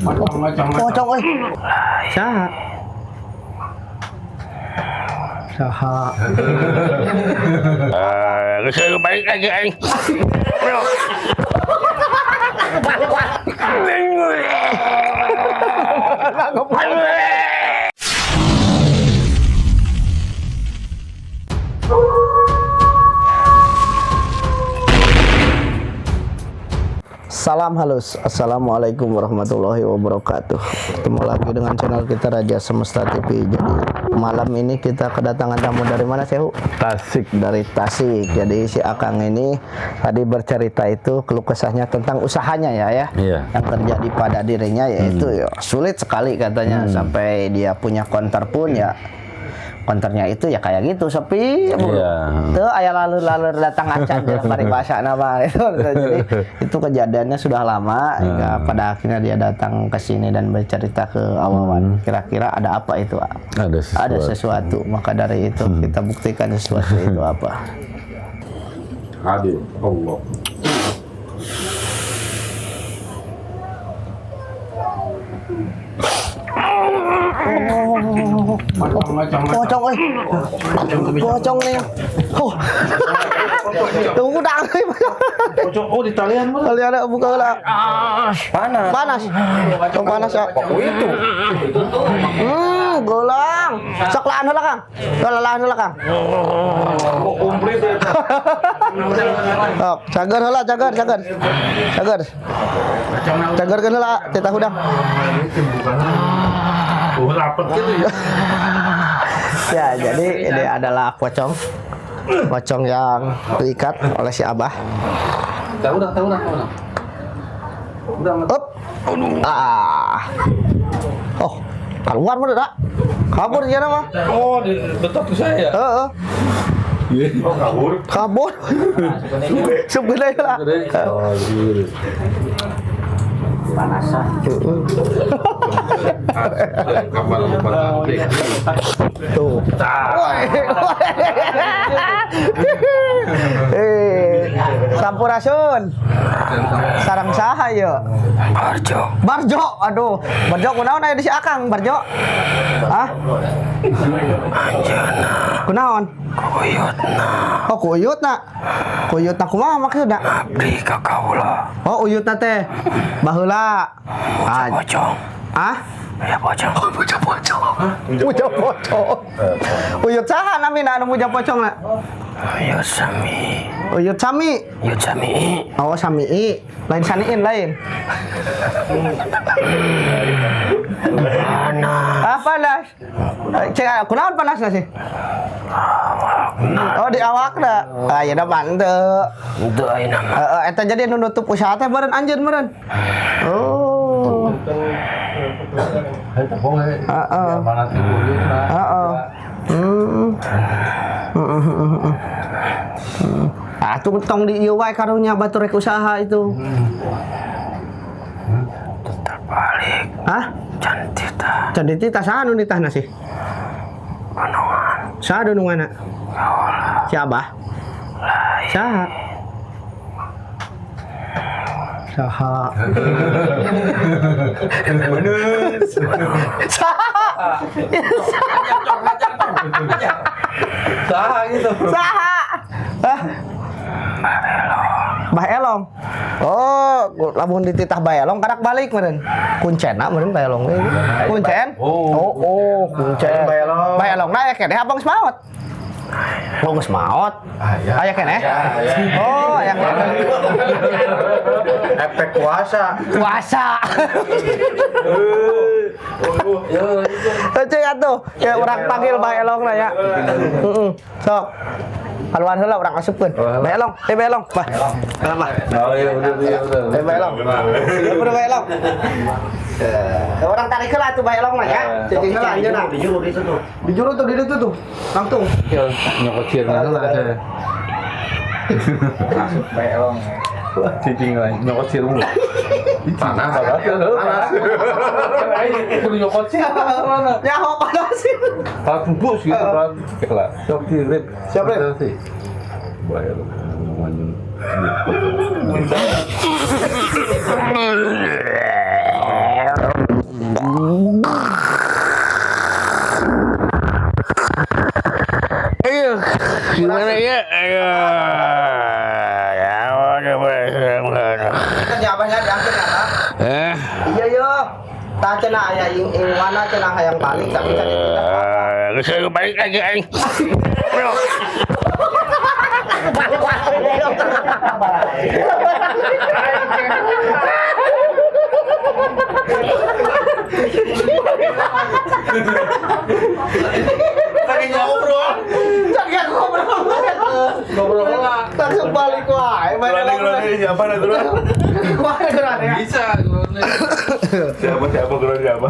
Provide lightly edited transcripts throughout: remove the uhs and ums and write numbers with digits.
Pocong euy. Saha? Saha? Saya baik lagi aing. Salam halus, assalamualaikum warahmatullahi wabarakatuh. Ketemu lagi dengan channel kita Raja Semesta TV. Jadi malam ini kita kedatangan tamu dari mana, Sehu? Tasik. Dari Tasik. Jadi si Akang ini tadi bercerita itu keluh kesahnya tentang usahanya ya, Iya. yang terjadi pada dirinya yaitu ya, sulit sekali katanya sampai dia punya konter pun ya. Konternya itu ya kayak gitu sepi tuh ayah lalu datang acan dia paribasa nama itu. Jadi itu kejadiannya sudah lama hingga pada akhirnya dia datang ke sini dan bercerita ke Awawan. Kira-kira ada apa itu? Ada sesuatu. Maka dari itu kita buktikan sesuatu itu apa. Hadir Allah. Pocong euy. Pocong nih. Oh. Tunggu dah. Pocong di talian mah. Kalian ada buka lah. Panas. Panas. Tong panas ya. Itu. Golang. Sok laan heula, Kang. Laan heula, Kang. Komplit ya. Sok, cager heula, cager. Cager. Cagerkeun heula titah hudang. Rapet gitu ya. Ya, jadi ini adalah pocong yang diikat oleh si Abah. Udah. Up. Oh, keluar mana dak? Kabur dia mah. Oh, betul ke saya. Heeh. Oh, Kabur. Sup gede lah. Oh, iya. Panasan. Kabar Tuh. Sampurasun. Sarang saha yeuh? Barjo. Aduh, Barjo kunaon aya di si Akang, Barjo? Hah? Anjeunna. Kunaon? Kuyutna. Oh, kuyutna. Kuyutna kumaha maksudna? Abdi ka kaula. Oh, uyutna teh. Baheula. Pocong. Ah? Ya pocong. Oh, puja pocong. Puja pocong. Uyut saha namina anu puja pocongna? Uyut Sami. Uyut Sami. Uyut Sami. Oh, Sami. Lain Saniin lain. Panas. Panas. Cek kunaon panasna sih? Oh, di awakna. Ah, ya da banteu. Henteu ayeuna mah. Eta jadi nu nutup usaha teh beureun anjeun meureun. Oh. Tong di ieu wae karunya batu rek usaha itu. Terbalik. Hah? Can dititah saha nu nitahna sih? Panongan. Saha dununganna? Si Abah. Saha? Saha. Saha gitu. Saha. Bah Elong. Oh, lamun dititah Bah Elong kadak balik meureun. Kuncenna meureun Bah Elong we. Kuncen? Oh, kuncen. Bah Elong na aya keneh abang semaot. Oh, geus maot. Aya keneh? Oh, aya keneh. Efek puasa. Cek atuh, ya urang panggil Bah Elong na ya. Sok. Haluan heula urang asupkeun. Bah Elong, Bah Elong. Bah. Oh iya udah. Bah Elong. Udah Bah Elong. Orang tarik heula atuh Bah Elong mah ya. Cicing heula anjeunna. Di juru di situ. Di juru tuh di ditu tuh. Langsung. Nyokocirna ada. Bah Elong. Cicing lain nyokocir mulu. Panas banget. Kudu nyokocir mana? Ya mau panasin. Bus gitu kan. Kelar. Nyokocir. Siap, Rip? Bah Elong. Ayo, gimana ya? Ayo, ya udah Kerjaannya diangkat ya, Pak? Iya yo. Tak cenah aya ing mana cenah hayang balik tapi kan saya balik lagi aing. Lagi ngobrol. Jangan ngobrol lah. Langsung balik wae. Siapa nak gerak? Wah, gerak ya. Bisa. Siapa gerak siapa?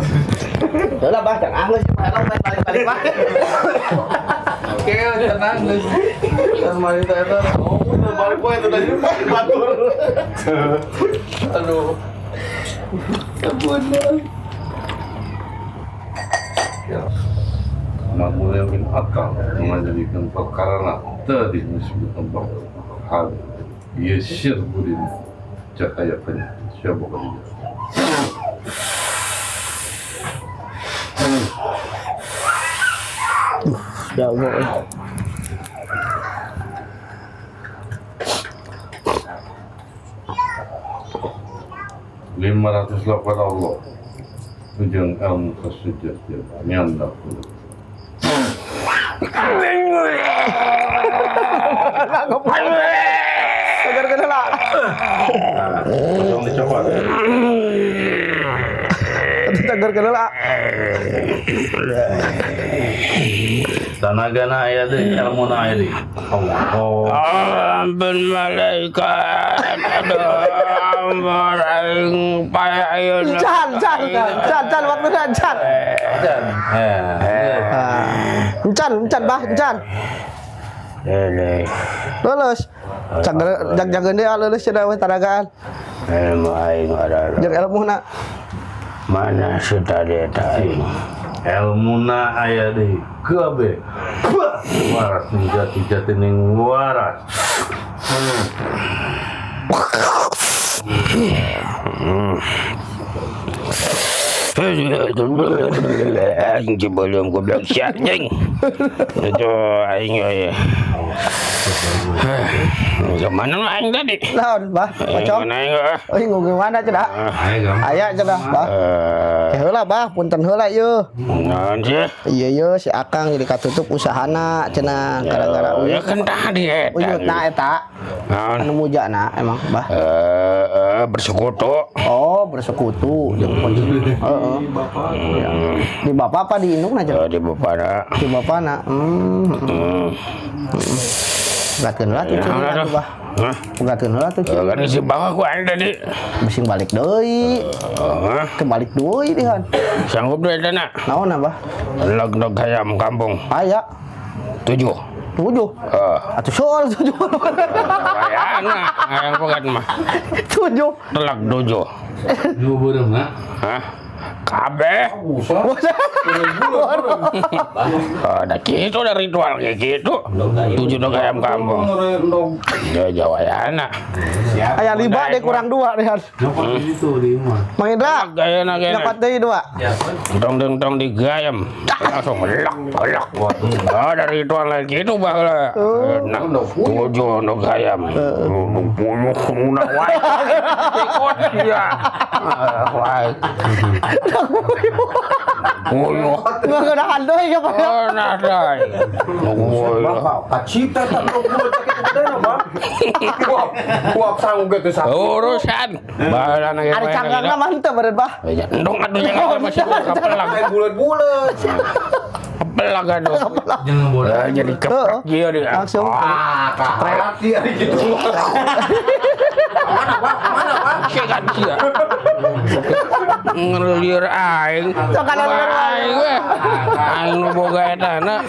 Udah bah, jangan anggus hello balik-balik Pak. Oke, tenang guys. Sama itu balik poin itu tadi batur. Aduh. Ampun. Ya. Makmul yang akal menjadikan perkara tadi disebut tembak hal yesir budin cahaya penyakit siapa kali Ya Allah. $500 Allah ujung ilmu kesujud ya nyanda Segar kena lah. yang dicoba Segar kena lah. tenaga na ayat ilmu na ayat Ampun malaikat, aduh, ampun aing payahkeun. Can waktu can. Can bah, can. Ini, Lulus. Jaga dia lulus cenah we tanagaan. ilmu aing ada. Jeung ilmu na. Mana sudah dia aing. ilmu na ayat kabe waras jati ning waras Aing sebelum goblok siap jeng. Itu aing ya. Kemana lu aing tadi? Naon, bah? Pocong. Mana aing ah? Oh, gimana cenah? Aya cenah, bah. Heula, bah, punten heula yeuh. Naon sih? Iya yo si Akang jadi katutup usahana cenah gara-gara Ya kan tadi uyut na eta. Naon? Anu mujana emang, bah. Bersekutu. Oh, bersekutu jeung kunci. Heeh. Ya. Di bapak apa di induk aja? Di bapana. Di bapana. Gatkeun heula tuh cenah bah. Hah? Gatkeun heula tuh cenah. Kan isi bawah ku aing tadi. Bising balik deui. Kebalik deui dihan. Sanggup deui dana. Naon bah? Log ayam kampung. Aya 7. 7. Atuh soal 7. Bayana ayam pegat mah. 7. Telak 7. lu beurang na Hah? Kabeh. Ada gitu ada ritual kayak gitu. 7 dog ayam kampung. Ya jawayana. Aya 5 deh kurang 2 deh. itu di mah Mang Indra, Gayana dapat deui 2. Tong digayam. Langsung lak. Ada ritual lagi gitu baheula. Nah, 7 dog ayam. Puluh kuna wae. Ikut ya. Wae. Puluh. Nggak kedahan deui ya Pak. Oh, nah dai. kacita tak lu kuap sanggup gitu Urusan. Baheula na Ari cangkangna mah henteu beureun Bah. Endong atuh jangan masih kapelang. bulat-bulat Kapelang aduh. jangan bodoh Jadi kepak dia dia. Langsung. hati hari gitu mana pak Sikat dia. Ngelir aing. Sok kana ngelir Aing we. Aing nu boga etana.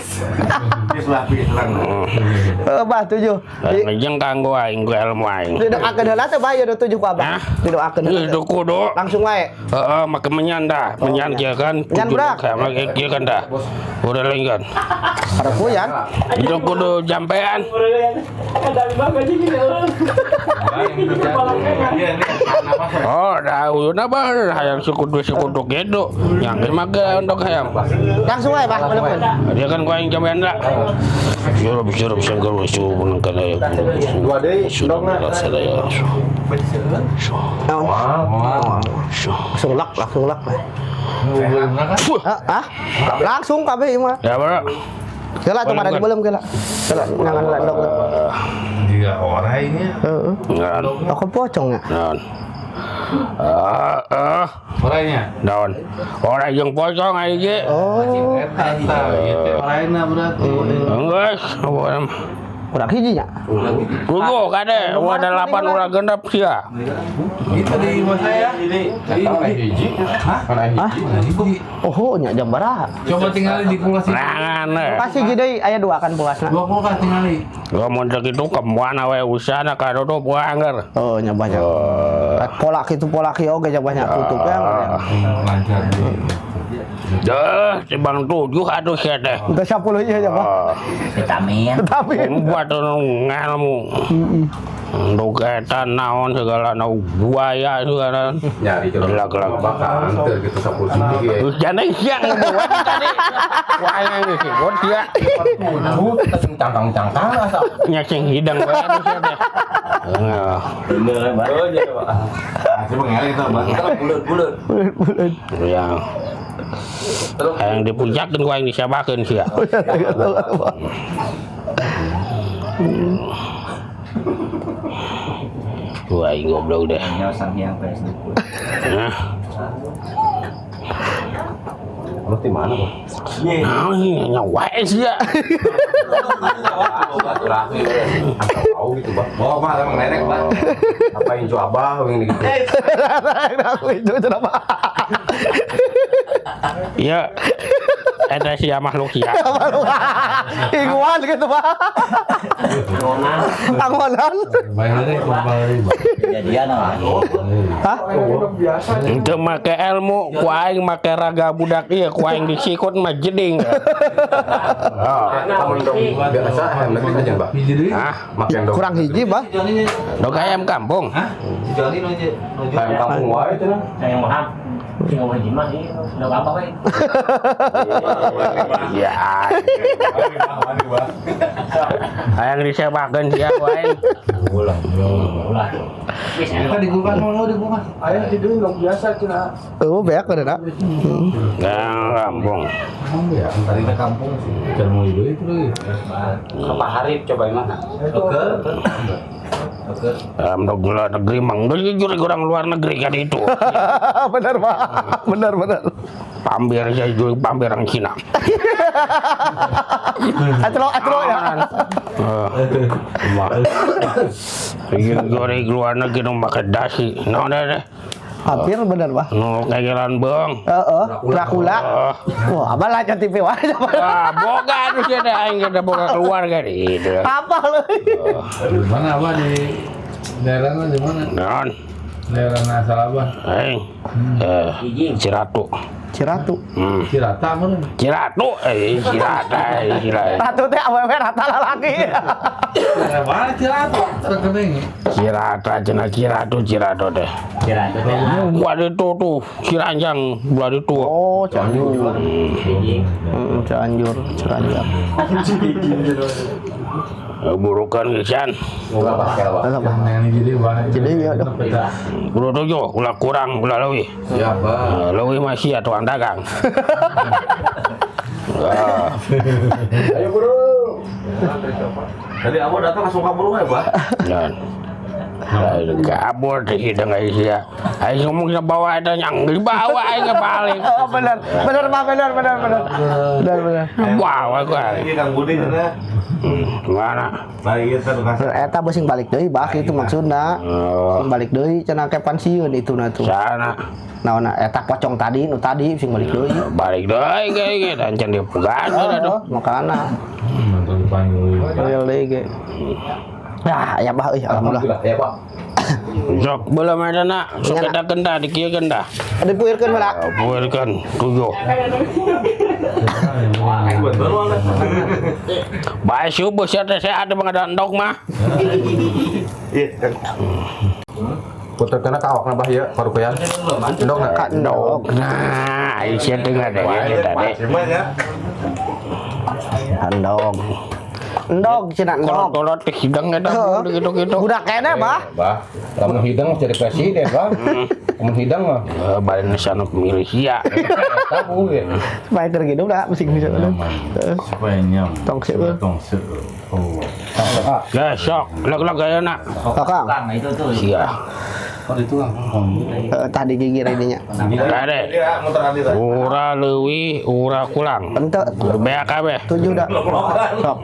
Bah 7. Ngejeng kanggo aing ku ilmu aing. Didoakeun heula teh Bah ya 7 ku Abah. Didoakeun heula. Itu kudu. Langsung wae. Heeh, make menyan dah. Menyan kieu kan. Menyan berak. Make kieu kan dah. Udah lingkan. Ada kuyan. Itu kudu jampean. Oh, daun apa? Hayang sekutu gitu. Yang make untuk hayang. Langsung aja Pak, bener. Dia kan gua yang cobain dah. Surup sanggar suruh menangkan ayo. Dua deui, Sudah saya. Langsung lak. Langsung kabeh mah. Ya, Bro. Kela cuma ada belum kela. Kela nangan landok. Jika orangnya. Heeh. Ngan. Aku pocong ya. Naon. Orangnya. Naon. Orang yang pocong aja ge. Oh, Orangnya berarti. Enggak, apa kurang hiji nya. Gugu kade, ada 8 ulah gendap sia. Itu di rumah saya. Ini hiji. Hah? Hiji. Oh, nya jam baraha? Coba tinggal di kulkas itu. Nangan. Kasih gede aya 2 kan puasna. Dua kulkas tinggali. Gua mun cek itu kemana we usahana ka dodo puangger. Oh, nya banyak. Polak itu oge nya banyak tutup ya. Lancar. Dah, cibang 7 atuh sia teh. Udah 10 ieu nya, Pak. Vitamin. Tapi Buat ngalmu. Nduk eta naon segala buaya segala. Nyari Gelak-gelak bakal antar gitu 10 sini. Terus jane siang buat tadi. Buaya geus buat sia. Cangkang-cangkang asa. Nya sing hidang we atuh sia teh. Bener Pak. Oh, jadi Pak. Coba ngali itu, Pak. Bulet-bulet. Ya. Yang dipujakeun ku aing disiapakeun sia. Wah, goblok deh. Nyosang yang Facebook. Nah, Lu di mana, Pak? nah ini nyawae sia. Terakhir. Tahu gitu, Pak. Oh, Pak, emang nenek, Pak. Apa yang cu abah yang gitu. aku itu kenapa? Iya. Eta sia makhluk sia. Iguan gitu, Pak. Anggonan. Bayarnya kembali, Pak. Kejadian apa? Hah? Itu make ilmu, ku aing make raga budak ieu, ku aing disikut mah jeding. Kamu dong biasa lagi aja, Pak. Hah? Makan dong. Kurang hiji, Pak. Dok ayam kampung. Jali noje. Ayam kampung wae itu nah. Saya mohon. Sing ngomong jimat ini udah apa we? Ya. Hayang disebakeun sia ku aing. Ulah. Kita di kulkas mau di kulkas. Ayam tidur dong biasa cenah. Oh, beak ada. Yang kampung. Ya, tadi ke kampung sih. Jangan mau itu lagi. Apa Harif coba mana? Dok luar negeri mang jujur orang luar negeri kan itu. Benar, Pak. Benar. Pamer saya juga pamer orang Cina. Atro ya. Goreng luar negeri nu make dasi. Naon deh. Hampir benar, Pak. Nu kagelan beung. Dracula. Wah, abah lah TV wae. Wah, boga atuh sia teh aing kita boga keluarga itu. Apa lu? Di mana Abah di daerahnya di mana? Naon? Daerah asal Abah. Aing. Ciratu. Ciratu. Cirata mana? Ciratu, Cirata. Ratu teh awewe rata lalaki. Mana Cirata? Rekening. Cirata cenah Ciratu teh. Kira itu teh. Buat itu tuh Ciranjang buat itu. Oh, Cianjur. Cianjur. Burukan kisan. Enggak pakai Abah. Yang ini jadi Abah. Jadi ya dong. Kudu tujuh, ulah kurang, ulah leuwih. Ya, Abah. Leuwih masih atuh dagang. Ayo bro. Tadi Abah datang langsung kabur wae, Abah. Dan kabur di hidung Aisyah. Aisyah ngomong ke bawah ada yang di bawah aja balik. Oh, benar, Pak, benar. Wow, aku. Ini Kang Budi cenah. Gimana? Balik kita kasih. Eta beuing balik deui, Bak, itu maksudna. Balik deui cenah ke pensiun itu na tuh. Sana. Naonna eta pocong tadi, nu tadi sing balik deui. Balik deui ge dan can dipegat atuh. Makana. Mantul dipanggil. Real deui ge. Ya, ya Bah euy, alhamdulillah. Ya, Pak. Sok belum ada nak, sok kita kenda dikieukeun dah. Dipuirkeun heula. Puirkeun 7. Bae subuh sia teh saya ada mangada endog mah. Putar kena kawak nabah ya, baru kayak endog nak kak Endog. Nah, Aisyah dengar deh ya tadi. Endog. Endog, cina endog. Kolot-kolot hidang ada gitu-gitu. Budak kene, Bah. Bah, lamun hidang jadi presiden, Bang. Lamun hidang mah Badan sana pemilih ya. tahu ya. Supaya keur gitu dah mesti bisa ada. Supaya nyam. Tong seueur. Oh. Ya sok, lag-lag aja nak. Kakang. Kang, itu tuh. Iya. Oh itu lah. Tadi gigir ininya. Kade. Dia muter adi teh. Ura leuwih, ura kulang. Ente Beak kabeh. 7 dah. Sok.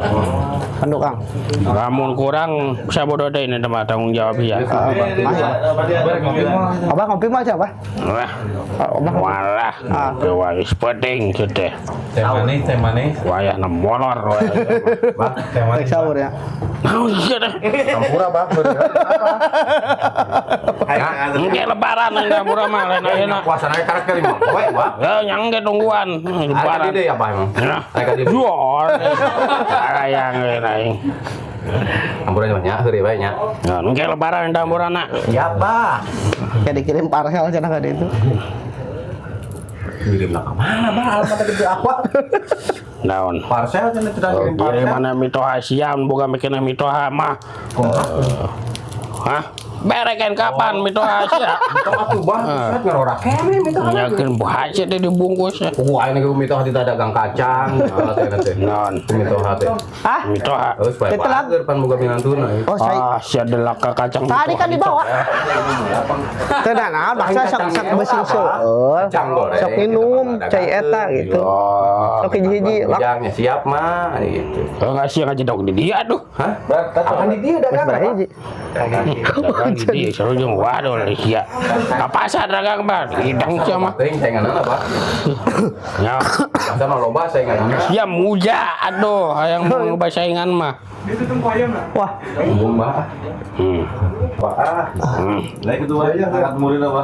Anduk Kang. Lamun kurang sabodo deui nih mah tanggung jawab ya. Abah ngopi mah siapa? Wah. Walah. Wais penting teh. Teh manis. Wayahna molor we. Bah, teh Tek sahur ya. Naon ieu teh? Campura, Bang. Engke lebaran enggak murah mah lain ayeuna. Puasana karek kali mah. Poe, Bang. Ya nyang ge tungguan lebaran. Ada dia ya, Bang, emang. Ya. Ada dia. Jual. Ayang lain. Campurnya banyak, heureuy bae nya. Ya, engke lebaran da murana. Siap, Bang. Kayak dikirim parcel cenah ka itu. Ngirim lah kemana, Bang? Alamat gede apa? Naon? Parcel cenah tidak kirim parcel. Kiriman mitoha siam boga mikirna mitoha mah. Hah? Berekan kapan mitoha sia? Tong atuh, Bang. Set ngarora kene minta. Nyakeun bahace teh dibungkus. Ku ayeuna ge mitoha tidak dagang kacang. Nah, teh teh. Naon? Mitoha teh. Ah, Mitoha. Terus bae bager pan boga minantuna. oh saya Sia delak ka kacang. tadi kan dibawa. Teu naon baksa sok beusi seueur. Kacang goreng. Sok minum cai eta gitu. Oh. Sok hiji-hiji lak. Kacangnya siap mah gitu. Kalau nggak sih ngajedok di dia tuh. Hah? Apa di dia dagang? Sebelah hiji. Dagang di dia seru jeung waduh lah sia. Ka pasar dagang bang. Hidang sia mah. Teh sainganana, Pak. Ya. Pasar mah loba sainganana. Sia muja aduh hayang mau nyoba saingan mah. Wah, Bung, Pak. Hmm. Pak. Nah itu aja angkat murid apa?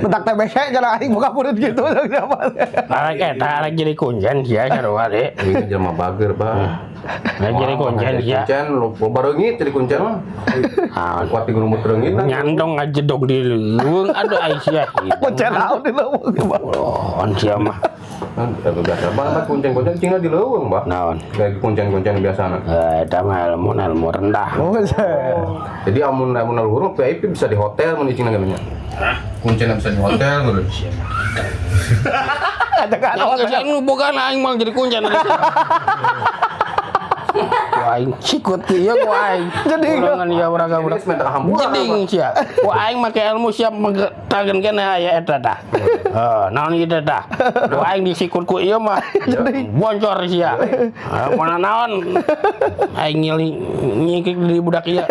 mentak TBC jalan aing buka murid gitu siapa. Tarik tarik jadi kuncian sia sarua de. Ini jelema bager, Pak. Nah jadi kuncian sia. Kuncen lo bareungit jadi kuncen mah. Ah, Kuat di gunung reungit. nyandong ngajedok di leuweung aduh ai sia. Kuncen naon di leuweung Bang. Oh, sia mah. Biasa banget kuncen-kuncen tinggal di leuweung, Pak. Naon? Kayak kuncen-kuncen biasana. Eta mah ilmu rendah. Oh, Jadi amun luhur mah VIP bisa di hotel mun icing namanya. Hah? Kuncen bisa di hotel gitu. ada kan Yang nu boga aing mah jadi kuncian. Aing sikut ieu ku aing. Jadi ulangan ieu uraga Ini sementak hampura. Jeding sia. Ku aing make ilmu siap tagen kene aya eta tah. Heuh, naon ieu tah? Ku aing disikut ku ieu mah jadi boncor sia. Mana naon? Aing nyikik di budak ieu.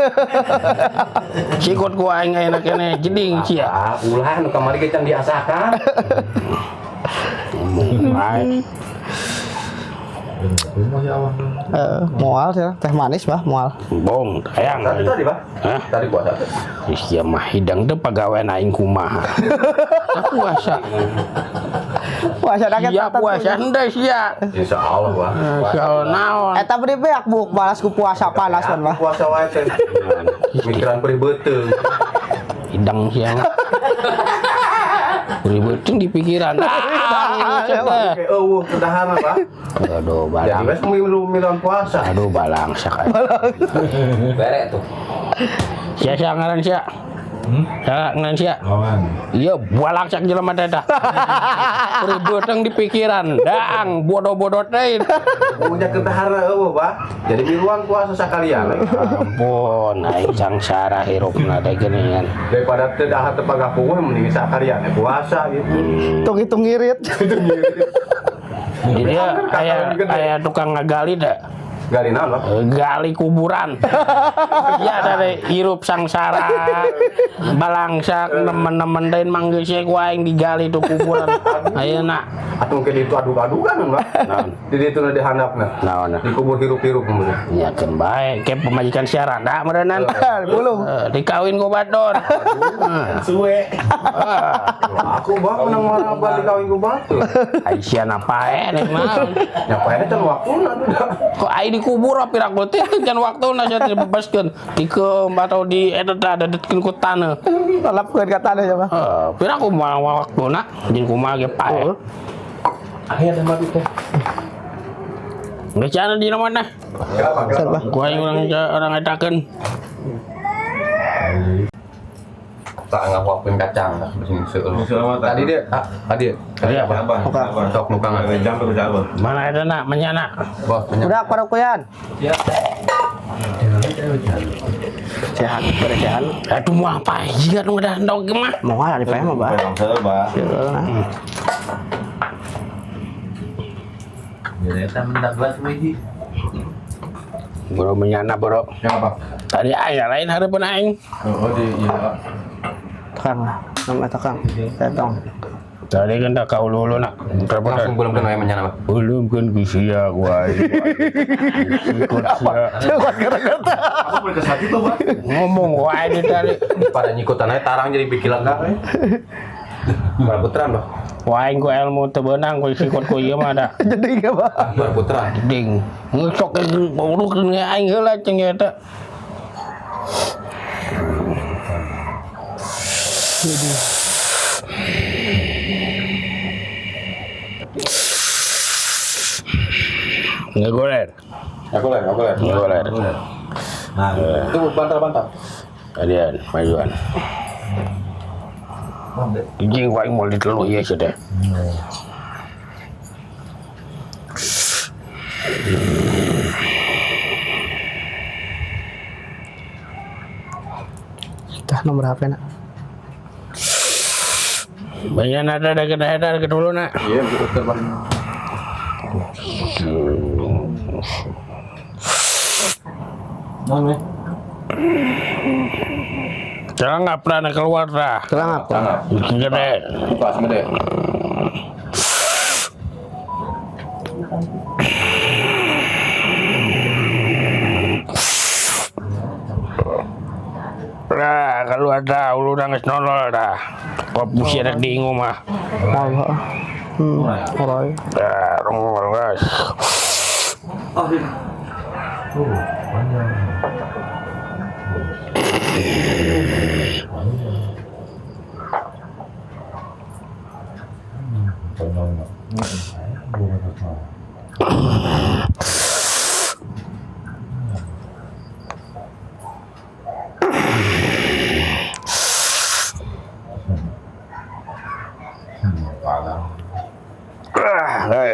Sikut ku aing ayeuna kene jeding sia. Ah, ulah nu kamari ge can diasakan. Aing mual sih teh manis bah mual. bong tayang. Tadi, Pak. Hah? Tadi puasa teh. Sia mah hidang teh pagawean aing kumaha. Puasa. Puasa da Sia puasa henteu sia. Insyaallah, Pak. Sia naon? Eta beri beak buk balas ku puasa panas kan bah. Puasa wae teh. Mikiran perih beuteung. Hidang sia mah. Ribeuting di pikiran. Kayak eueuh kedaharan, Pak. Aduh Jadi balang. wes miluan puasa. Aduh balang sak. Berek tuh. Sia ngaran sia. Ya ngaran sia. Lawan. Iya balang sak jelema teh dah. Ribeuting di pikiran. Daang bodoh-bodoh teh. Punya kedaharan eueuh, Pak. Jadi miluan puasa sakalian. Ampun, aing sangsara hirupna teh geuningan. Daripada teu dahar teu pagapuh mending sakalian puasa gitu. Hitung-hitung ngirit. Jadi aya tukang ngagali dah. Gali naon, Pak? Gali kuburan. Ya dari hirup sangsara. Balangsak nemen-nemen dain manggil sia ku aing digali tuh kuburan. Ayeuna Atuh mungkin itu adug-adugan, Pak. naon? Di ditu na dihandapna. Naon? Dikubur hirup-hirup kemudian. Nyakeun bae ke pemajikan siaran da meureunnan. Belum. Dikawin ku Bador. Suwe. Aku Bang menang marah balik kawin ku batu. Aisyah napae nek mah. Nyapain can waktuna tuh. Kok aing di dikubur pirang detik kan waktu nasa dibebaskan dikem atau di eta ada detkeun ku taneuh. Lalapkeun ka taneuh ya, Bang. Pirang kumaha waktuna jeung kumaha ge pae. Akhirnya mati teh. Geus cenah dina mana? Sel, Bang. Ku aing orang etakeun. Tak ngawakin kacang lah sini seueuh. Tadi dia, tadi apa? Sok nukangan. Jam ke jam. Mana ada nak menyana? Bos, Udah para kuyan. Sehat, pada sehat. Aduh mah apa jiga nu udah ndog mah. Mau ada di PM mah, Bang. Bro menyana bro. yang apa? Tadi aing lain hareupeun aing. Oh di iya. Kang, nama Kang. Tetong. Tadi kan dah kau lulu nak. Langsung belum kena menyana, Pak. Belum kan kisia gua. Ikut sia. Aku boleh ke sakit tuh, Pak. Ngomong wae di tadi. Pada nyikutan aja tarang jadi bikilan kak. Bar putran, Pak. Wae ku ilmu teu beunang ku sikut ku ieu mah da. Jadi ge, Bang. Bar putran. Ding. Ngesok uruk aing heula ceng eta. Ngegoler. Aku lah. Ngegoler. Nah, Itu bantal. Kalian majuan. Jing wae mau ditelu ya sudah. Tah nomor HP nak. Banyak ada kena ke dulu nak. Iya, betul, Pak. mana? Jangan nggak pernah keluar dah. Kelangap. Gede. Pas mede. Nah, kalau ada ulu nangis nolol dah. Kau pusi anak dingu mah. Allah. Oroy. Dah, rongol guys.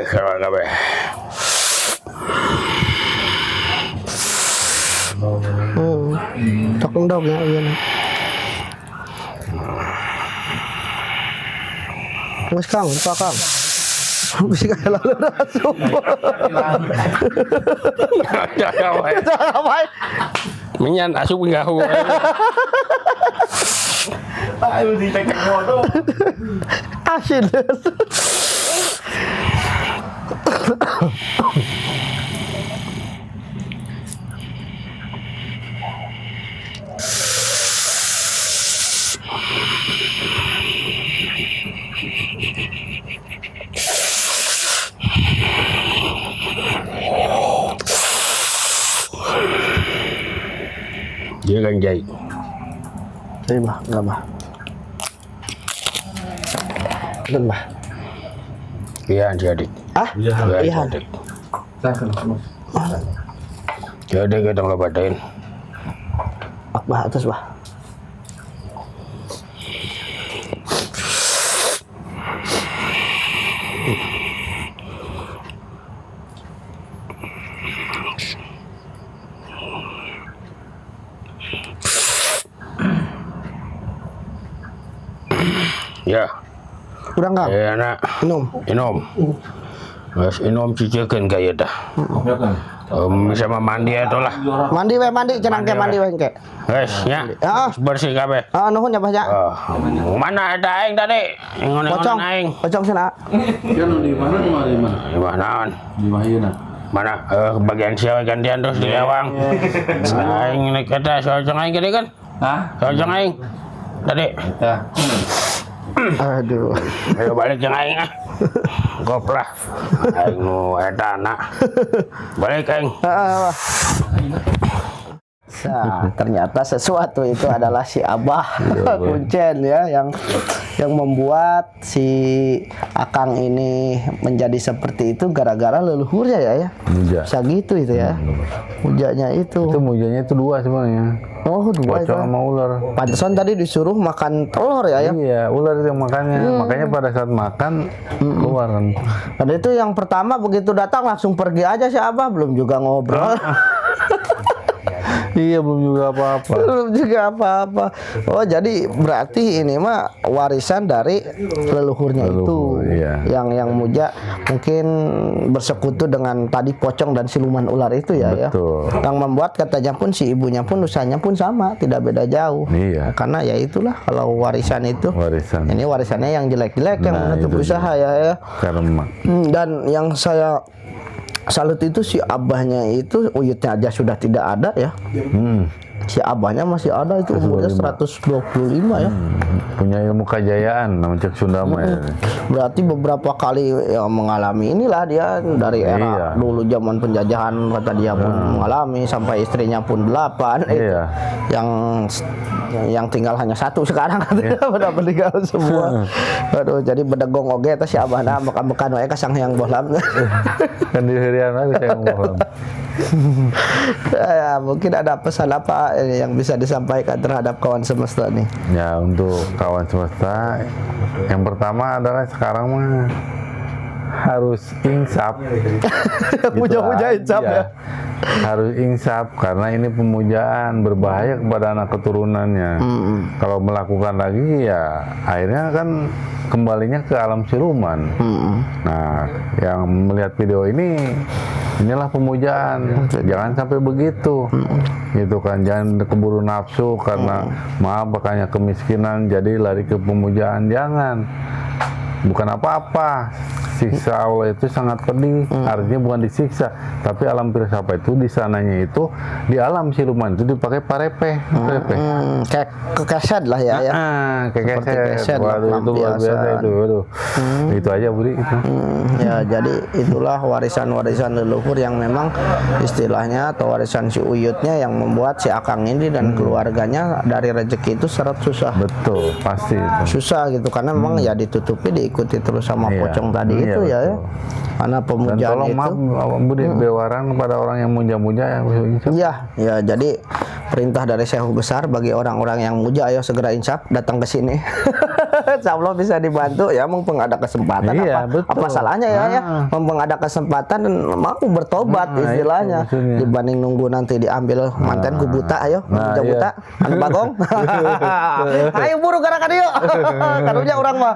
Kalau kabe. Tokong dog ya, iya nak. Wes Kang, lupa Kang. Bisa kayak lalu asup. Apa? Minyan asup enggak hu. Ayo dicek motor. Asin. Dia kan jahit. Jadi bah, enggak bah. Dan bah. Iya jadi. Ah? Iya Iya. jadi. Jadi kita ngebatain. Bah atas bah. Ya. Udah enggak? Ya nak. Minum. Mas minum cicikeun kaya dah. Bisa mandi itu lah. Mandi we mandi cenang ke mandi we ke. Guys, ya. Heeh. Bersih kabeh. Nuhun ya Bah ya. Mana ada aing tadi? Pocong. Aing. Pocong sana. Kan di mana? Di mana? Di Mahina. Mana bagian siapa gantian terus di lewang. Aing naik kata soalnya aing gede kan? Hah? Soalnya aing. Tadi. Ya. Aduh. Ayo balik yang aing ah. Goplah. Aing nu eta anak. Balik aing. Ternyata sesuatu itu adalah si Abah Kuncen ya yang membuat si Akang ini menjadi seperti itu gara-gara leluhurnya ya. Muja. Bisa gitu itu ya. Mujanya itu. Itu mujanya itu 2 sebenarnya. Oh, 2 itu. Pocong sama ular. Pantesan tadi disuruh makan telur ya. Iya, ular itu yang makannya. Makanya pada saat makan keluar kan. Dan itu yang pertama begitu datang langsung pergi aja si Abah, belum juga ngobrol. Iya, belum juga apa-apa. Belum juga apa-apa. Oh, jadi berarti ini mah warisan dari leluhurnya itu. Iya. Yang muja mungkin bersekutu dengan tadi pocong dan siluman ular itu ya. Betul. Yang membuat katanya pun si ibunya pun usahanya pun sama, tidak beda jauh. Iya. Karena ya itulah kalau warisan itu. Warisan. Ini warisannya yang jelek-jelek yang menutup itu usaha ya. Karma. Dan yang saya salut itu si abahnya itu uyutnya aja sudah tidak ada ya. Si abahnya masih ada, itu umurnya 125 ya. Punya ilmu kejayaan namanya Cek Sunda mah ya. Berarti beberapa kali ya mengalami inilah dia dari era dulu zaman penjajahan kata dia pun mengalami sampai istrinya pun 8 Iya. yang tinggal hanya 1 sekarang katanya pada meninggal semua. Aduh, jadi bedegong oge eta si abahna bekan-bekan wae kasang yang bohlam. Kan di harian aja saya ngomong. Ya, mungkin ada pesan apa yang bisa disampaikan terhadap kawan semesta nih? Ya, untuk kawan semesta, yang pertama adalah sekarang mah harus insaf. Puja-puja insaf ya. Harus insaf karena ini pemujaan berbahaya kepada anak keturunannya. Kalau melakukan lagi ya akhirnya kan kembalinya ke alam siluman. Nah, yang melihat video ini, inilah pemujaan. Jangan sampai begitu. Gitu kan, jangan keburu nafsu karena maaf makanya kemiskinan jadi lari ke pemujaan. Jangan. Bukan apa-apa. Siksa Allah itu sangat pedih. Artinya bukan disiksa, tapi alam filsafat itu di sananya itu di alam siluman itu dipakai parepeh. Kayak kekeset lah ya. Kayak keset. Waduh, itu luar biasa itu. Waduh. Itu aja Budi itu. Ya, jadi itulah warisan-warisan leluhur yang memang istilahnya atau warisan si uyutnya yang membuat si Akang ini dan keluarganya dari rezeki itu seret susah. Betul, pasti itu. Susah gitu karena memang ya ditutupi diikuti terus sama pocong tadi itu ya. Karena Dan pemujaan tolong itu. maaf Budi bewaran kepada orang yang muja-muja ya. Ya, jadi perintah dari Syekh besar bagi orang-orang yang muja, ayo segera insaf datang ke sini. Insya Allah bisa dibantu ya, mumpung ada kesempatan. Apa salahnya ya, mumpung ada kesempatan mau bertobat istilahnya dibanding nunggu nanti diambil manten ku buta. Ayo muja buta anu bagong. Ayo buru gerakan yuk. Karunya orang mah.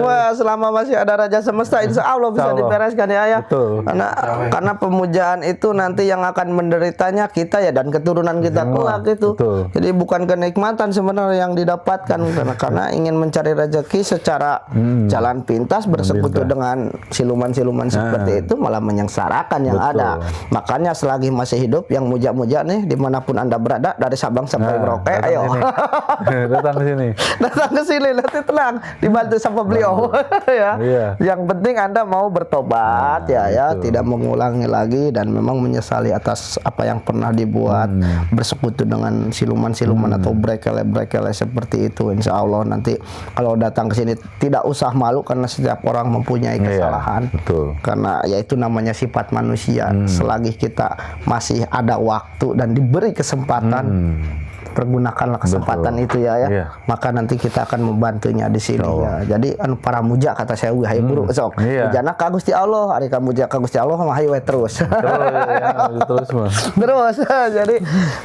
Wah, selama masih ada Raja Semesta insya Allah bisa dibereskan ya. Karena pemujaan itu nanti yang akan menderitanya kita ya dan keturunan kita kelak itu. Jadi bukan kenikmatan sebenarnya yang didapatkan karena ingin mencari rezeki secara jalan pintas bersekutu dengan siluman-siluman seperti itu malah menyengsarakan yang ada. Makanya selagi masih hidup yang muja-muja nih dimanapun Anda berada dari Sabang sampai Merauke, ayo datang ke sini. Datang ke sini nanti tenang dibantu sama beliau ya. Yang penting Anda mau bertobat ya, tidak mengulangi lagi dan memang menyesali atas apa yang pernah dibuat, bersekutu dengan siluman-siluman atau brekele-brekele seperti itu. Insya Allah nanti kalau datang ke sini tidak usah malu karena setiap orang mempunyai kesalahan. Karena ya itu namanya sifat manusia. Selagi kita masih ada waktu dan diberi kesempatan, pergunakanlah kesempatan itu ya. Maka nanti kita akan membantunya di sini ya. Jadi para muja kata saya hayu buru sok. Mujana ka Gusti Allah, ari ka muja ka Gusti Allah mah hayu terus. Terus. Jadi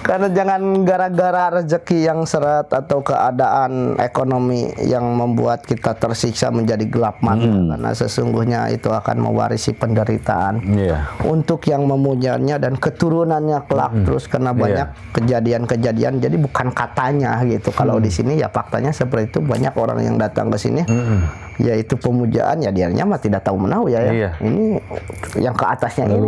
karena jangan gara-gara rezeki yang seret atau keadaan ekonomi yang membuat kita tersiksa menjadi gelap mata karena sesungguhnya itu akan mewarisi penderitaan. Untuk yang memujanya dan keturunannya kelak terus karena banyak kejadian-kejadian. Jadi bukan katanya gitu. Kalau di sini ya faktanya seperti itu, banyak orang yang datang ke sini yaitu pemujaan ya dianya mah tidak tahu menahu ya. Ini yang ke atasnya ini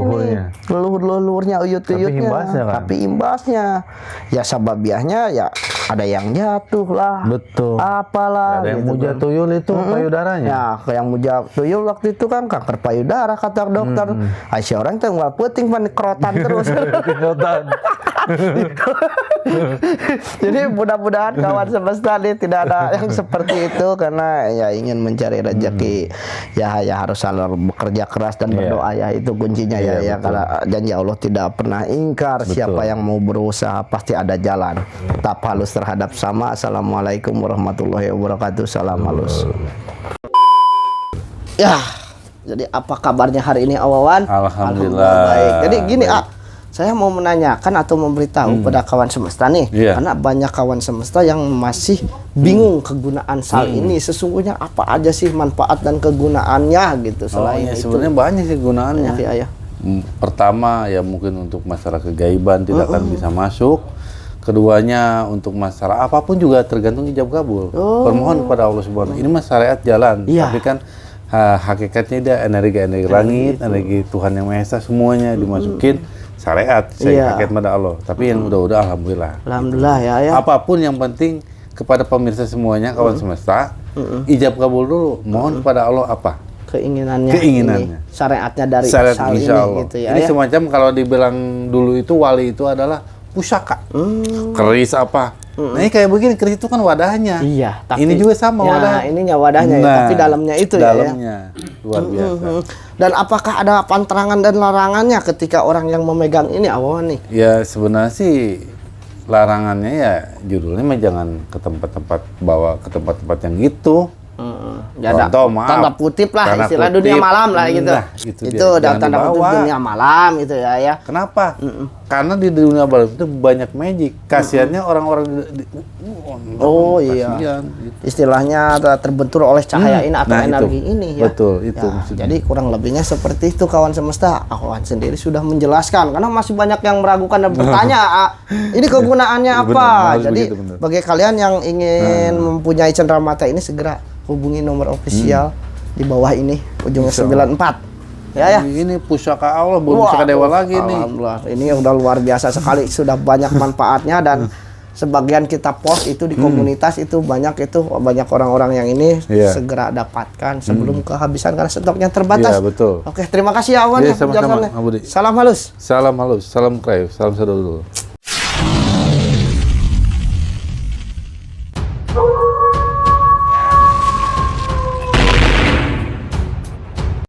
leluhur-leluhurnya uyut-uyutnya. Tapi imbasnya ya sababiahnya ya ada yang jatuh lah, Betul. apalah. Ada yang gitu muja kan. tuyul itu payudaranya. Ya, yang muja tuyul waktu itu kan kanker payudara kata dokter. Aisyah orang tuh nggak penting pan kerotan terus. Jadi mudah-mudahan kawan semesta nih tidak ada yang seperti itu karena ya ingin mencari rezeki ya harus selalu bekerja keras dan berdoa ya itu kuncinya ya karena janji Allah tidak pernah ingkar. Siapa yang mau berusaha pasti ada jalan. Tetap halus terhadap sama. Assalamualaikum warahmatullahi wabarakatuh. Salam halus. Ya, jadi apa kabarnya hari ini Awawan? Alhamdulillah. Baik. Jadi gini saya mau menanyakan atau memberitahu pada kawan semesta nih, karena banyak kawan semesta yang masih bingung kegunaan sal ini. Sesungguhnya apa aja sih manfaat dan kegunaannya gitu selain itu? Sebenarnya banyak sih gunaannya. Ya. Pertama ya mungkin untuk masalah kegaiban tidak akan bisa masuk. Keduanya untuk masalah apapun juga tergantung ijab kabul. Permohon kepada Allah Subhanahu. Ini mas syariat jalan, tapi kan hakikatnya dia energi langit, energi Tuhan yang Maha Esa semuanya dimasukin syariat. Saya hakikat pada Allah. Tapi yang udah alhamdulillah. Alhamdulillah ya. Apapun yang penting kepada pemirsa semuanya kawan semesta, ijab kabul dulu. Mohon kepada Allah apa? Keinginannya. Keinginannya. Syariatnya dari Syariat sal ini insya Allah. gitu ya. Ini semacam kalau dibilang dulu itu wali itu adalah pusaka. Keris apa? Nah ini kayak begini, keris itu kan wadahnya. Iya, tapi ini juga sama wadahnya. Ininya wadahnya ya, tapi dalamnya itu dalamnya, luar biasa. Dan apakah ada pantangan dan larangannya ketika orang yang memegang ini Awawan nih? Ya sebenarnya sih larangannya ya judulnya mah jangan ke tempat-tempat bawa ke tempat-tempat yang gitu. Ya ada tanda kutip lah, tanda istilah kutip. dunia malam lah gitu. Nah, itu udah tanda kutip dunia malam itu ya. Kenapa? Karena di dunia malam itu banyak magic. Kasiannya orang-orang iya. Kasian, gitu. Istilahnya terbentur oleh cahaya ini atau energi itu. ini ya. Betul, itu maksudnya. Jadi kurang lebihnya seperti itu kawan semesta. Awan sendiri sudah menjelaskan karena masih banyak yang meragukan dan bertanya, ini kegunaannya apa? Jadi bagi kalian yang ingin mempunyai cenderamata ini segera hubungi nomor ofisial di bawah ini ujungnya 94. Ya. Ini pusaka Allah, bukan pusaka dewa lagi nih. Alhamdulillah, ini udah luar biasa sekali, sudah banyak manfaatnya dan sebagian kita post itu di komunitas itu banyak orang-orang yang ini segera dapatkan sebelum kehabisan karena stoknya terbatas. Iya, betul. Oke, terima kasih ya Awan ya penjelasannya. Salam halus. Salam halus, salam kreif, salam sadul.